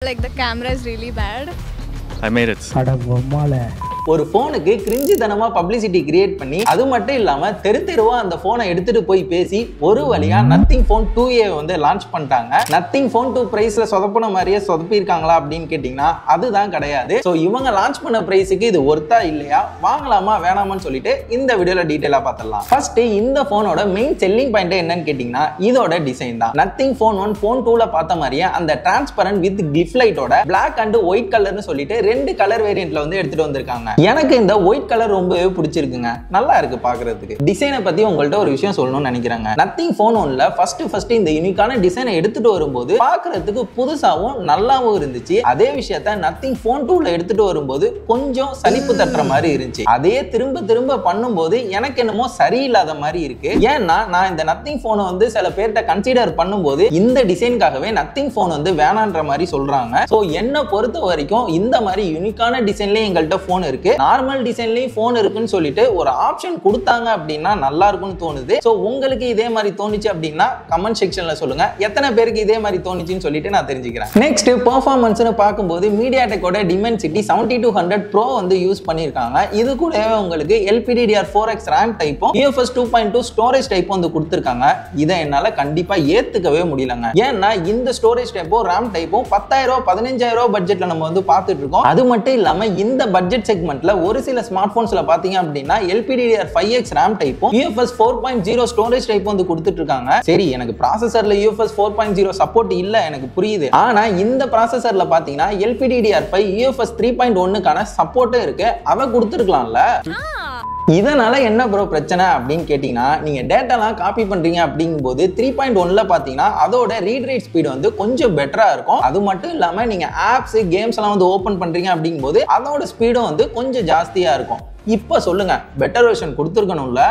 Like the camera is really bad. I made it. ஒரு ஃபோனுக்கு கிரிஞ்சித்தனமா publicity create பண்ணி அது மட்டும் இல்லாம தெருவா அந்த ஃபோனை எடுத்துட்டு போய் பேசி ஒரு வழியா நத்திங் ஃபோன் 2A வந்து லான்ச் பண்ணிட்டாங்க. நத்திங் ஃபோன் 2 பிரைஸ்ல சொதப்பின மாதிரியே சொதப்பிருக்காங்களா அப்படின்னு கேட்டீங்கன்னா அதுதான் கிடையாது. ஸோ இவங்க லான்ச் பண்ண பிரைஸுக்கு இது ஒர்த்தா இல்லையா, வாங்கலாமா வேணாமான்னு சொல்லிட்டு இந்த வீடியோல டீடைலா பார்த்துடலாம். ஃபர்ஸ்ட் இந்த ஃபோனோட மெயின் செல்லிங் பாயிண்ட் என்னன்னு கேட்டீங்கன்னா இதோட டிசைன் தான். நத்திங் ஃபோன் 1 ஃபோன் 2ல பார்த்த மாதிரியே அந்த டிரான்ஸ்பரண்ட் வித் கிளிஃப் லைட்டோட பிளாக் அண்ட் ஒயிட் கலர்னு சொல்லிட்டு 2 கலர் வேரியன்ட்ல வந்து எடுத்துட்டு வந்திருக்காங்க. எனக்கு இந்த ஒயிட் கலர் ரொம்பவே பிடிச்சிருக்குங்க, நல்லா இருக்கு பாக்குறதுக்கு. டிசைனை பத்தி உங்கள்ட்ட ஒரு விஷயம் சொல்லணும்னு நினைக்கிறேங்க. நத்திங் ஃபோன் 1ல ஃபர்ஸ்ட் இந்த யூனிக்கான டிசைனை எடுத்துட்டு வரும்போது பாக்குறதுக்கு புதுசாவும் நல்லாவும் இருந்துச்சு. அதே விஷயத்த நத்திங் ஃபோன் 2ல எடுத்துட்டு வரும்போது கொஞ்சம் சலிப்பு தட்டுற மாதிரி இருந்துச்சு. அதே திரும்ப பண்ணும்போது எனக்கு என்னமோ சரியில்லாத மாதிரி இருக்கு. ஏன்னா நான் இந்த நத்திங் ஃபோனை வந்து சில பேர்கிட்ட கன்சிடர் பண்ணும்போது இந்த டிசைனுக்காகவே நத்திங் ஃபோன் வந்து வேணான்ற மாதிரி சொல்றாங்க. ஸோ என்ன பொறுத்த வரைக்கும் இந்த மாதிரி யூனிக்கான டிசைன்லயே எங்கள்கிட்ட ஃபோன் இருக்கு, நார்மல் டிசைன்லயும் ஃபோன் இருக்குன்னு சொல்லிட்டு ஒரு ஆப்ஷன் கொடுத்தாங்க அப்படின்னா நல்லா இருக்கும்னு தோணுது. சோ உங்களுக்கு இதே மாதிரி தோணுச்சு அப்படின்னா கமெண்ட் செக்ஷன்ல சொல்லுங்க, எத்தனை பேருக்கு இதே மாதிரி தோணுச்சுன்னு சொல்லிட்டு நான் தெரிஞ்சுக்கிறேன். நெக்ஸ்ட் பெர்ஃபார்மன்ஸ்னு பார்க்கும்போது மீடியாடெக்கோட Dimensity 7200 Pro வந்து யூஸ் பண்ணிருக்காங்க. இது கூட உங்களுக்கு LPDDR4X RAM டைப்பும் UFS 2.2 ஸ்டோரேஜ் டைப்பும் வந்து கொடுத்திருக்காங்க. இதை என்னால கண்டிப்பா ஏத்துக்கவே முடியலங்க. ஏன்னா இந்த ஸ்டோரேஜ் டைப்பும் RAM டைப்பும் 10,000 15,000 பட்ஜெட்ல நம்ம வந்து பார்த்துட்டு இருக்கோம். அது மட்டும் இல்லாம இந்த பட்ஜெட் செக்மெண்ட்ல ஒரு சில ஸ்மார்ட் போன்ஸ்ல பாத்தீங்க அப்படின்னா LPDDR5X RAM டைப்பும் UFS 4.0 ஸ்டோரேஜ் டைப்பும் வந்து கொடுத்துட்டு இருக்காங்க. சரி, எனக்கு ப்ராசஸர்ல UFS 4.0 சப்போர்ட் இல்ல, எனக்கு புரியுது. ஆனா இந்த ப்ராசஸர்ல பாத்தீங்கன்னா LPDDR5 UFS 3.1க்கான சப்போர்ட்டும் இருக்கு, அவ கொடுத்துருக்கலாம்ல. இதனால என்ன ப்ரோ பிரச்சனை அப்படின்னு கேட்டீங்கன்னா, நீங்க டேட்டாலாம் காப்பி பண்றீங்க அப்படிங்கும்போது 3.1ல பாத்தீங்கன்னா அதோட ரீட் ரைட் ஸ்பீடு வந்து கொஞ்சம் பெட்டரா இருக்கும். அது மட்டும் இல்லாம நீங்க ஆப்ஸ் கேம்ஸ் எல்லாம் வந்து ஓபன் பண்றீங்க அப்படிங்கும்போது அதோட ஸ்பீடும் வந்து கொஞ்சம் ஜாஸ்தியா இருக்கும். இப்ப சொல்லுங்க, பெட்டர் வெர்ஷன் கொடுத்துருக்கணும்ல.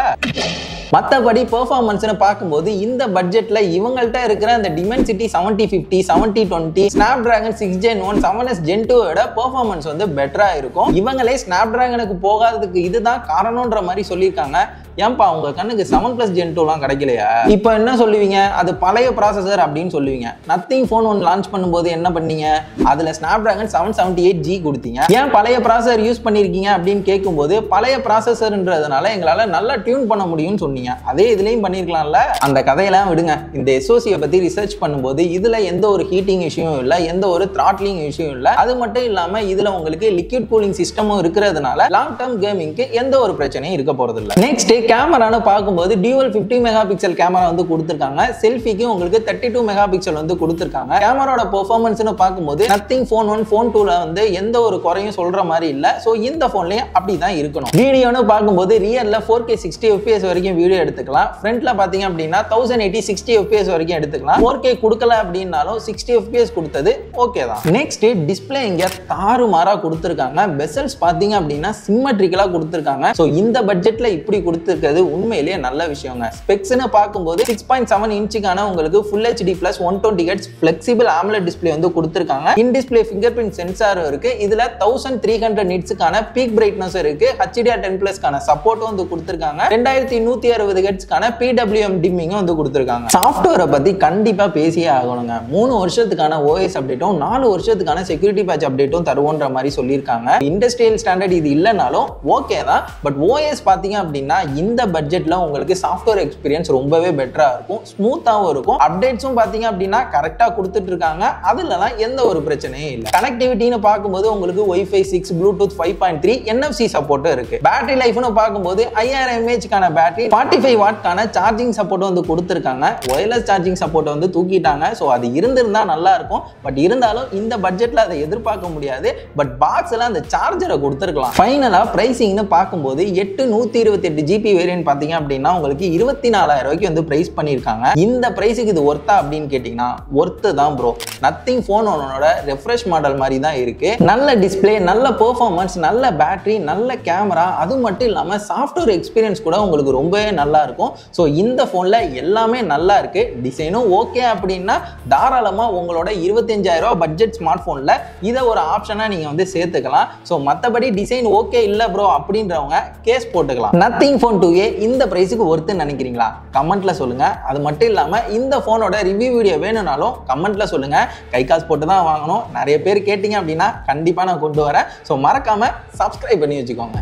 மற்றபடி பெர்ஃபார்மன்ஸ்னு பார்க்கும்போது இந்த பட்ஜெட்ல இவங்கள்ட்ட இருக்கிற அந்த Dimensity 7050 7020 Snapdragon 6 Gen 1 7S Gen 2 performance வந்து பெட்டரா இருக்கும். இவங்களே ஸ்னாப்டிராகனுக்கு போகாததுக்கு இதுதான் காரணம்ன்ற மாதிரி சொல்லியிருக்காங்க. ஏன்பா உங்க கண்ணுக்கு 7+ Gen 2லாம் கிடைக்கலையா? இப்போ என்ன சொல்லுவீங்க, அது பழைய ப்ராசஸர் அப்படின்னு சொல்லுவீங்க. நத்திங் ஃபோன் 1 லான்ச் பண்ணும்போது என்ன பண்ணீங்க, அதுல Snapdragon 778G கொடுத்தீங்க. ஏன் பழைய ப்ராசஸர் யூஸ் பண்ணிருக்கீங்க அப்படின்னு கேட்கும்போது பழைய ப்ராசஸர்ன்றதுனால எங்களால நல்லா டியூன் பண்ண முடியும்னு சொன்னீங்க. அதே இதுலயும் பண்ணிருக்கலாம்ல. அந்த கதையெல்லாம் விடுங்க. இந்த SoC பத்தி ரிசர்ச் பண்ணும்போது இதுல எந்த ஒரு ஹீட்டிங் இஷ்யூவும் இல்ல, எந்த ஒரு த்ராட்லிங் இஷ்யூவும் இல்ல. அது மட்டும் இல்லாம இதுல உங்களுக்கு லிக்விட் கூலிங் சிஸ்டமும் இருக்கிறதுனால லாங் டர்ம் கேமிங்க்கு எந்த ஒரு பிரச்சனையும் இருக்க போறது இல்ல. நெக்ஸ்ட் கேமரான்னு பார்க்கும்போது டியூவல் 50 மெகா பிக்சல் கேமரா வந்து கொடுத்திருக்காங்க. செல்ஃபிக்கு உங்களுக்கு 32 மெகா பிக்சல் வந்து கொடுத்திருக்காங்க. கேமராவோட பெர்ஃபார்மன்ஸ்னு பார்க்கும்போது நத்திங் ஃபோன் 1 ஃபோன் 2ல வந்து எந்த ஒரு குறையும் சொல்ற மாதிரி இல்ல. சோ இந்த போன்லயும் அப்படிதான் இருக்கணும். வீடியோன்னு பார்க்கும்போது ரியல்ல 4K 60 fps வரைக்கும் வீடியோ எடுத்துக்கலாம். ஃப்ரண்ட்ல பாத்தீங்க அப்படின்னா 1080 60 fps வரைக்கும் எடுத்துக்கலாம். 4K கொடுக்கல அப்படின்னாலும் 60 fps கொடுத்தது ஓகே தான். நெக்ஸ்ட் டிஸ்ப்ளே இங்க தாறுமாறா கொடுத்திருக்காங்க. பெசல்ஸ் பாத்தீங்க அப்படின்னா சிம்மெட்ரிக்கலா கொடுத்திருக்காங்க. சோ இந்த பட்ஜெட்ல இப்படி கொடுத்திருக்கிறது உண்மையிலேயே நல்ல விஷயங்க. ஸ்பெக்ஸ்னு பார்க்கும்போது 6.7 இன்ச்சுக்கான உங்களுக்கு Full HD Plus 120Hz flexible AMOLED display வந்து கொடுத்திருக்காங்க. இன் டிஸ்ப்ளே ஃபிங்கர் பிரிண்ட் சென்சாரும் இருக்கு. இதுல 1300 nitsக்கான பீக் பிரைட்னஸ் இருக்கு. HDR10+ கான சப்போர்ட்டும் வந்து கொடுத்திருக்காங்க. 2160 Hz கான PWM டிம்மிங் வந்து கொடுத்திருக்காங்க. சாஃப்ட்வேரை பத்தி கண்டிப்பா பேசியே ஆகணுங்க. 3 வருஷத்துக்கான OS அப்டேட்டும் 4 வருஷத்துக்கான செக்யூரிட்டி பேட்ச் அப்டேட்டும் தருவோன்ற மாதிரி சொல்லியிருக்காங்க. இண்டஸ்ட்ரியல் ஸ்டாண்டர்ட் இது இல்லைனாலும் ஓகே தான். பட் OS பாத்தீங்க அப்படின்னா இந்த பட்ஜெட்ல உங்களுக்கு சாஃப்ட்வேர் எக்ஸ்பீரியன்ஸ் ரொம்பவே பெட்டரா இருக்கும், ஸ்மூத்தாவும் இருக்கும். அப்டேட்ஸும் பாத்தீங்க அப்படின்னா கரெக்டா கொடுத்துட்டு இருக்காங்க. அதுலலாம் எந்த ஒரு பிரச்சனையும் இல்லை. கனெக்டிவிட்டின்னு பார்க்கும்போது உங்களுக்கு Wi-Fi 6 Bluetooth 5.3 NFC சப்போர்ட்டும் இருக்கு. பேட்டரி லைஃப்னு பார்க்கும்போது 5000 mAhக்கான பேட்டரி 45 வாட்கான சார்ஜிங் சப்போர்ட் வந்து கொடுத்திருக்காங்க. ஒயர்லெஸ் சார்ஜிங் சப்போர்ட் வந்து தூக்கிட்டாங்க. ஸோ அது இருந்திருந்தா நல்லா இருக்கும். பட் இருந்தாலும் இந்த பட்ஜெட்ல அதை எதிர்பார்க்க முடியாது. பட் பாக்ஸ்ல அந்த சார்ஜரை கொடுத்துருக்கலாம். ஃபைனலா பிரைசிங்னு பார்க்கும்போது 128 GB வேரியன்ட் பாத்தீங்க அப்படின்னா உங்களுக்கு 24,000 ரூபாய்க்கு வந்து பிரைஸ் பண்ணிருக்காங்க. இந்த பிரைஸுக்கு இது ஒர்த்தா அப்படின்னு கேட்டீங்கன்னா ஒர்த்து தான் ப்ரோ. நத்திங் ஃபோன் 1ஓட ரெஃப்ரெஷ் மாடல் மாதிரி தான் இருக்கு. நல்ல டிஸ்ப்ளே, நல்ல பெர்ஃபார்மன்ஸ், நல்ல பேட்டரி, நல்ல கேமரா, அது மட்டும் இல்லாம சாஃப்ட்வேர் எக்ஸ்பீரியன்ஸ் கூட உங்களுக்கு ரொம்பவே நல்லா இருக்கும். ஸோ இந்த ஃபோனில் எல்லாமே நல்லா இருக்கு, டிசைனும் ஓகே அப்படின்னா தாராளமாக உங்களோட 25,000 ரூபா பட்ஜெட் ஸ்மார்ட் ஃபோனில் இதை ஒரு ஆப்ஷனாக நீங்கள் வந்து சேர்த்துக்கலாம். ஸோ மற்றபடி டிசைன் ஓகே இல்லை ப்ரோ அப்படின்றவங்க கேஸ் போட்டுக்கலாம். நத்திங் ஃபோன் 2A இந்த ப்ரைஸுக்கு ஒர்த்துன்னு நினைக்கிறீங்களா? கமெண்ட்ல சொல்லுங்க. அது மட்டும் இல்லாமல் இந்த ஃபோனோட ரிவ்யூ வீடியோ வேணும்னாலும் கமெண்ட்ல சொல்லுங்க. கை காசு போட்டு தான் வாங்கணும். நிறைய பேர் கேட்டீங்க அப்படின்னா கண்டிப்பாக நான் கொண்டு வரேன். ஸோ மறக்காம சப்ஸ்கிரைப் பண்ணி வச்சுக்கோங்க.